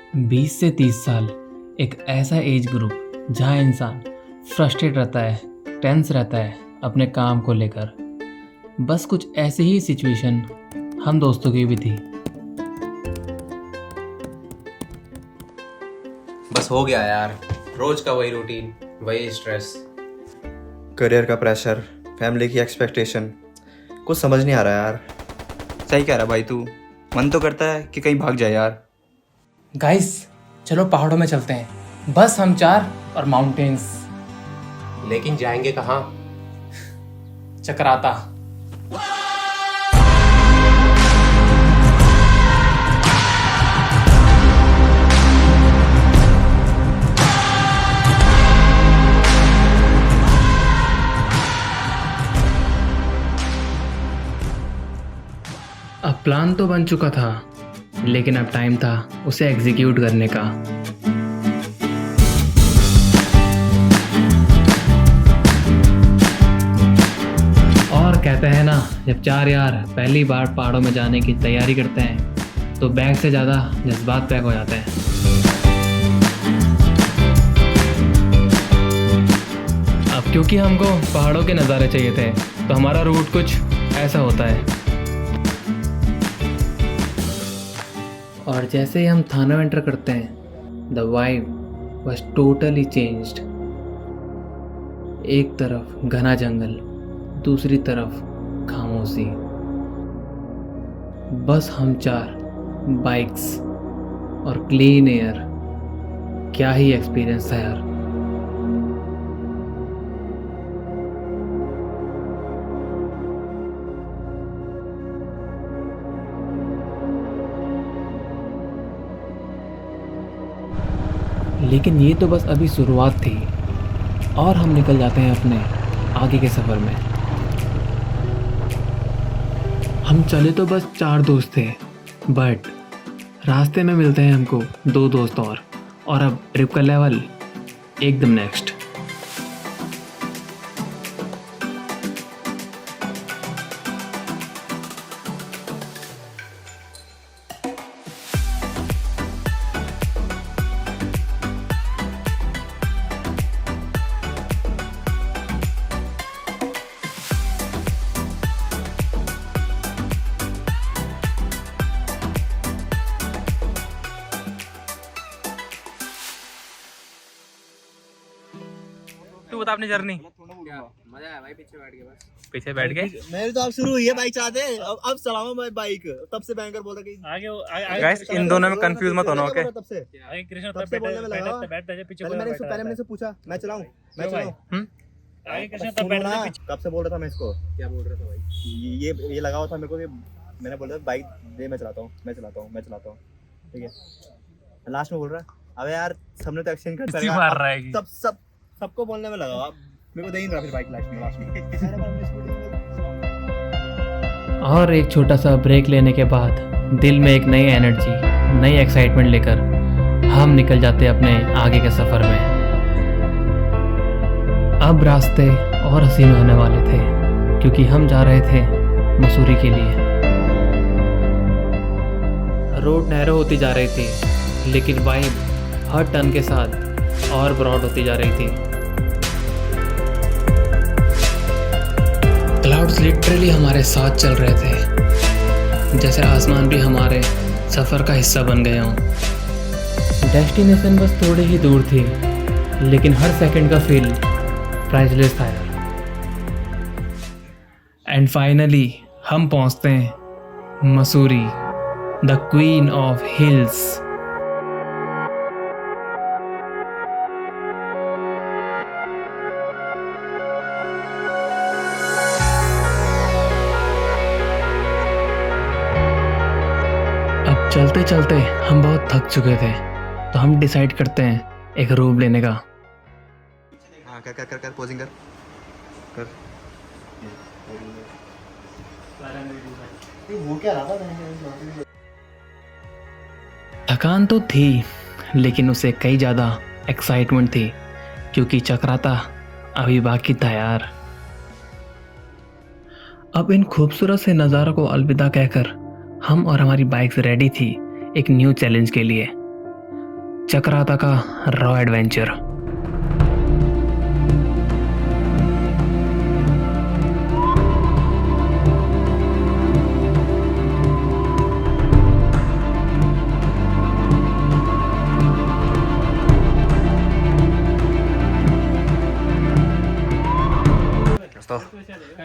20 से 30 साल एक ऐसा एज ग्रुप जहाँ इंसान फ्रस्ट्रेट रहता है, टेंस रहता है अपने काम को लेकर। बस कुछ ऐसी ही सिचुएशन हम दोस्तों की भी थी। बस हो गया यार, रोज का वही रूटीन, वही स्ट्रेस। करियर का प्रेशर, फैमिली की एक्सपेक्टेशन, कुछ समझ नहीं आ रहा यार। सही कह रहा भाई तू। मन तो करता है कि कहीं भाग जाए यार। गाइस चलो पहाड़ों में चलते हैं, बस हम चार और माउंटेन्स। लेकिन जाएंगे कहाँ? चक्राता। अब प्लान तो बन चुका था, लेकिन अब टाइम था उसे एग्जीक्यूट करने का। और कहते हैं ना, जब चार यार पहली बार पहाड़ों में जाने की तैयारी करते हैं तो बैग से ज़्यादा जज्बात पैक हो जाते हैं। अब क्योंकि हमको पहाड़ों के नज़ारे चाहिए थे तो हमारा रूट कुछ ऐसा होता है। और जैसे ही हम थाना एंटर करते हैं, the vibe was totally changed. एक तरफ घना जंगल, दूसरी तरफ खामोशी। बस हम चार, बाइक्स और क्लीन एयर। क्या ही एक्सपीरियंस था यार। लेकिन ये तो बस अभी शुरुआत थी, और हम निकल जाते हैं अपने आगे के सफ़र में। हम चले तो बस 4 दोस्त थे, बट रास्ते में मिलते हैं हमको 2 दोस्त और अब ट्रिप का लेवल एकदम नेक्स्ट। तू बता अपनी जर्नी। मजा आया भाई, पीछे बैठ के बस। पीछे बैठ गए। मेरी तो अब शुरू हुई है बाइक चलाते। अब चलाऊं मैं बाइक, तब से बैंकर बोल रहा कि आगे गाइस इन दोनों में कंफ्यूज मत होना, ओके? तब से आगे कृष्ण तब से बोलने में लगा। पीछे पहले मैंने इससे पूछा मैं चलाऊं, मैं चलाऊं। आगे कृष्ण सुनो ना, कब से बोल रहा था मैं इसको। क्या बोल रहा था भाई? ये लगा हुआ था मेरे को कि मैंने बोला बाइक दे, मैं चलाता हूँ। ठीक है, लास्ट में बोल रहा अबे यार सबने तो एक्सचेंज कर दिया, मार रहा है कि सबको बोलने में लगा। अब मेरे को दे ही नहीं रहा फिर बाइक लास्ट में। और एक छोटा सा ब्रेक लेने के बाद दिल में एक नई एनर्जी, नई एक्साइटमेंट लेकर हम निकल जाते अपने आगे के सफ़र में। अब रास्ते और हसीन होने वाले थे, क्योंकि हम जा रहे थे मसूरी के लिए। रोड नैरो होती जा रही थी, लेकिन वाइब हर टर्न के साथ और ब्रॉड होती जा रही थी। क्लाउड्स लिटरली हमारे साथ चल रहे थे, जैसे आसमान भी हमारे सफ़र का हिस्सा बन गए हों। डेस्टिनेशन बस थोड़ी ही दूर थी, लेकिन हर सेकंड का फील प्राइसलेस था यार। एंड फाइनली हम पहुंचते हैं Mussoorie, the queen of hills. अब चलते चलते हम बहुत थक चुके थे, तो हम डिसाइड करते हैं एक रूम लेने का। हाँ कर पोजिंग कर। वो क्या रहा था? थकान तो थी, लेकिन उसे कई ज़्यादा एक्साइटमेंट थी, क्योंकि चक्राता अभी बाकी था यार। अब इन खूबसूरत से नज़ारों को अलविदा कहकर हम और हमारी बाइक्स रेडी थी एक न्यू चैलेंज के लिए। चक्राता का रॉ एडवेंचर।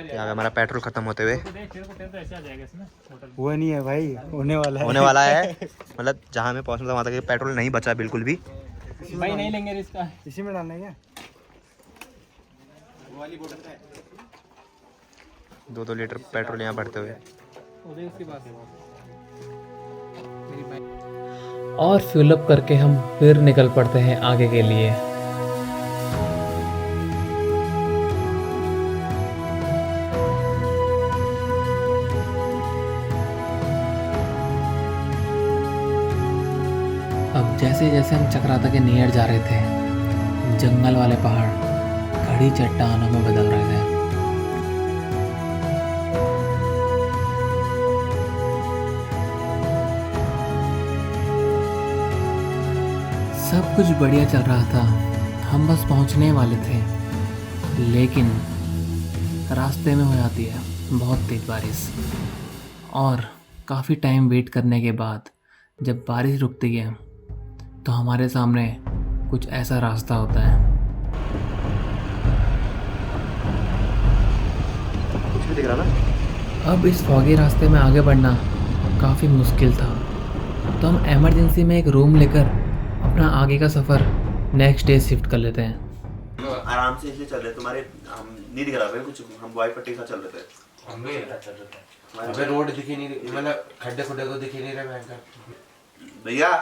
यहाँ पे हमारा पेट्रोल खत्म होते हुए वो नहीं है भाई, होने वाला है। मतलब जहाँ हमें पहुँचना था वहाँ तक पेट्रोल नहीं बचा बिल्कुल भी। भाई नहीं लेंगे इसका। इसी में डालना है क्या? 2-2 लीटर पेट्रोल यहाँ भरते हुए। और फ्यूल अप करके हम फिर निकल पड़ते हैं आगे के लिए। अब जैसे जैसे हम चक्राता के नियर जा रहे थे, जंगल वाले पहाड़ खड़ी चट्टानों में बदल रहे थे। सब कुछ बढ़िया चल रहा था, हम बस पहुंचने वाले थे, लेकिन रास्ते में हो जाती है बहुत तेज बारिश। और काफ़ी टाइम वेट करने के बाद जब बारिश रुकती है तो हमारे सामने कुछ ऐसा रास्ता होता है। कुछ भी दिख रहा ना। अब इस फॉगी रास्ते में आगे बढ़ना काफ़ी मुश्किल था, तो हम इमरजेंसी में एक रूम लेकर अपना आगे का सफ़र नेक्स्ट डे शिफ्ट कर लेते हैं। आराम से इसलिए चल रहे तुम्हारे, हम नहीं दिख रहा है कुछ, हम वाई पट्टी का चल रहे थे। हम भी चल रहे थे। अबे रोड दिखी नहीं रही, मतलब खड्डे खुड्डे को दिखी नहीं रहे भयंकर। भैया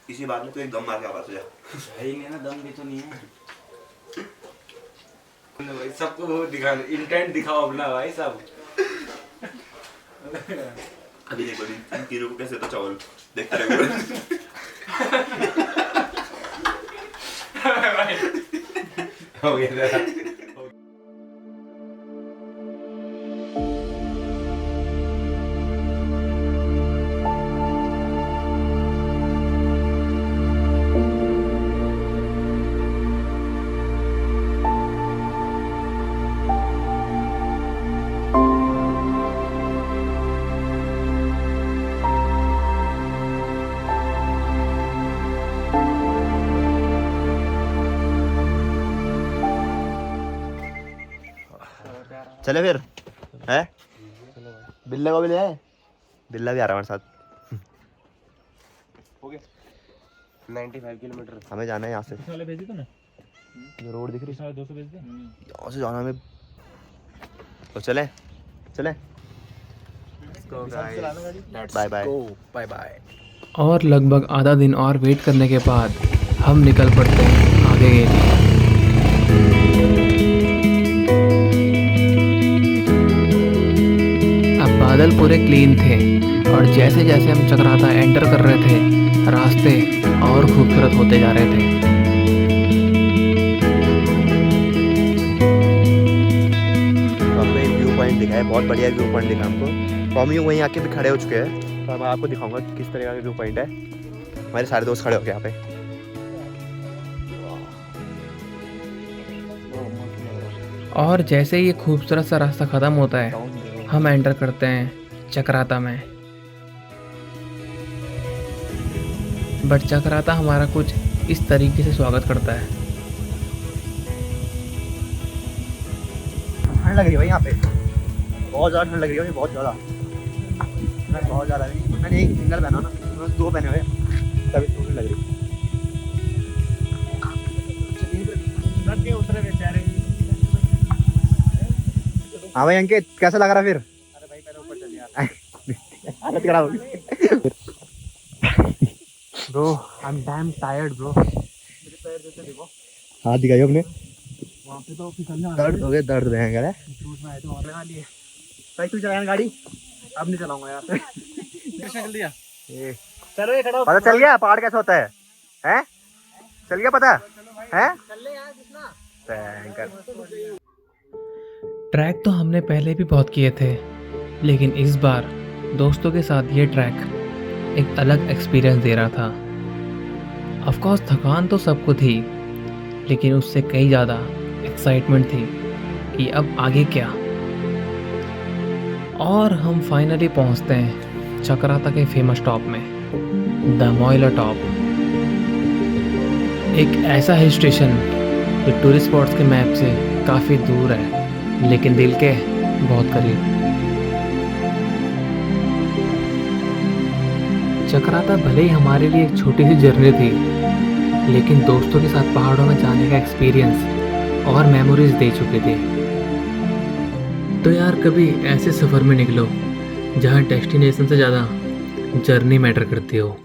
इसी बात में तो एक दम मार के आवाज हो जा। है ही नहीं ना, दम भी तो नहीं है भाई सबको वो दिखा, इंटेंट दिखाओ अपना भाई सब। अभी देखो 3 रुपए कैसे तो चावल देखते रहो। हो गया। चले फिर है। बिल्ला को भी ले आए, बिल्ला भी आ रहा है हमारे साथ। हो गया 95 किलोमीटर हमें जाना है यहाँ से। वाले भेज दो ना, जो रोड दिख रही है 200 भेज दे। यहाँ से जाना हमें, तो चले चले। Bye bye bye bye. और लगभग आधा दिन और वेट करने के बाद हम निकल पड़ते हैं आगे के लिए। अब बादल पूरे क्लीन थे और जैसे जैसे हम चक्राता एंटर कर रहे थे, रास्ते और खूबसूरत होते जा रहे थे। तो हमको एक व्यू पॉइंट दिखा है, बहुत बढ़िया व्यू पॉइंट दिखा हमको। तो हम वहीं आके भी खड़े हो चुके हैं, तो मैं आपको दिखाऊंगा किस तरह का व्यू पॉइंट है। हमारे सारे दोस्त खड़े हो गए यहाँ पे। और जैसे ये खूबसूरत सा रास्ता ख़त्म होता है, हम एंटर करते हैं चक्राता में। बट चक्राता हमारा कुछ इस तरीके से स्वागत करता है। ठंड लग रही है भाई यहाँ पे, बहुत ज़्यादा ठंड लग रही है भाई, बहुत ज़्यादा। बहुत ज़्यादा मैंने एक सिंगल पहना ना, मैंने 2 पहने हुए, तभी ठंड लग रही। हाँ भाई अंकित, कैसा लग रहा फिर? अरे भाई पहले ऊपर चल यार। हालत खराब हो गई। Bro I am damn tired bro. मेरे पैर जैसे देखो, हाथ दिखाइए अपने। वहाँ पे तो फिसलना दर्द हो गए, दर्द भयंकर है। में आए तो वहाँ लगा लिए। भाई तू चलाना गाड़ी? अब नहीं चलाऊंगा यार। कर दिया। चलो ये खड़ा, पता चल गया पहाड़ कैसा होता है? हैं? चल गया पता है? ट्रैक तो हमने पहले भी बहुत किए थे, लेकिन इस बार दोस्तों के साथ ये ट्रैक एक अलग एक्सपीरियंस दे रहा था। ऑफ कोर्स थकान तो सबको थी, लेकिन उससे कई ज़्यादा एक्साइटमेंट थी कि अब आगे क्या। और हम फाइनली पहुंचते हैं चक्राता के फेमस टॉप में, द मोइला टॉप। एक ऐसा हिल स्टेशन जो टूरिस्ट स्पॉट्स के मैप से काफ़ी दूर है, लेकिन दिल के बहुत करीब। चक्राता भले ही हमारे लिए एक छोटी सी जर्नी थी, लेकिन दोस्तों के साथ पहाड़ों में जाने का एक्सपीरियंस और मेमोरीज दे चुके थे। तो यार कभी ऐसे सफ़र में निकलो जहाँ डेस्टिनेशन से ज़्यादा जर्नी मैटर करती हो।